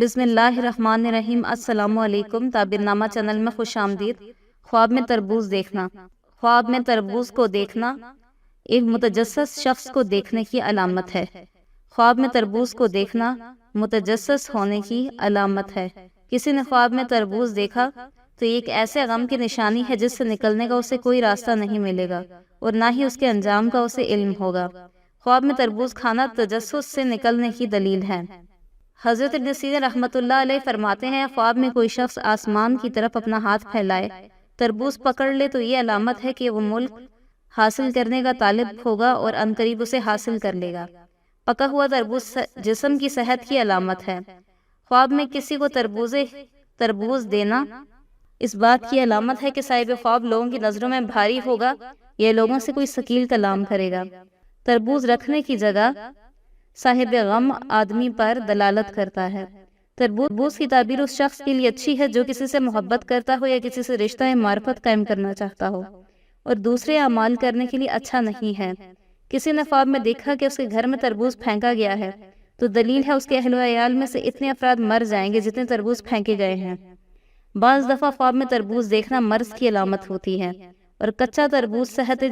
بسم اللہ الرحمن الرحیم۔ السلام علیکم۔ تعبیرنامہ چینل میں خوش آمدید۔ خواب میں تربوز دیکھنا۔ خواب میں تربوز کو دیکھنا ایک متجسس شخص کو دیکھنے کی علامت ہے۔ خواب میں تربوز کو دیکھنا متجسس ہونے کی علامت ہے۔ کسی نے خواب میں تربوز دیکھا تو یہ ایک ایسے غم کی نشانی ہے جس سے نکلنے کا اسے کوئی راستہ نہیں ملے گا اور نہ ہی اس کے انجام کا اسے علم ہوگا۔ خواب میں تربوز کھانا تجسس سے نکلنے کی دلیل ہے۔ حضرت ابن سیرین رحمۃ اللہ علیہ فرماتے ہیں، خواب میں کوئی شخص آسمان کی طرف اپنا ہاتھ پھیلائے، تربوز پکڑ لے تو یہ علامت ہے کہ وہ ملک حاصل کرنے کا طالب ہوگا اور عنقریب اسے حاصل کر لے گا۔ پکا ہوا تربوز جسم کی صحت کی علامت ہے۔ خواب میں کسی کو تربوز دینا اس بات کی علامت ہے کہ صاحب خواب لوگوں کی نظروں میں بھاری ہوگا یا لوگوں سے کوئی ثقیل کلام کرے گا۔ تربوز رکھنے کی جگہ صاحب غم آدمی پر دلالت کرتا ہے۔ تربوز کی تعبیر اس شخص کے لیے اچھی ہے جو کسی سے محبت کرتا ہو یا کسی سے رشتہ معرفت قائم کرنا چاہتا ہو اور دوسرے اعمال کرنے کے لیے اچھا نہیں ہے۔ کسی نے خواب میں دیکھا کہ اس کے گھر میں تربوز پھینکا گیا ہے تو دلیل ہے اس کے اہل و عیال میں سے اتنے افراد مر جائیں گے جتنے تربوز پھینکے گئے ہیں۔ بعض دفعہ خواب میں تربوز دیکھنا مرض کی علامت ہوتی ہے اور کچا تربوز صحت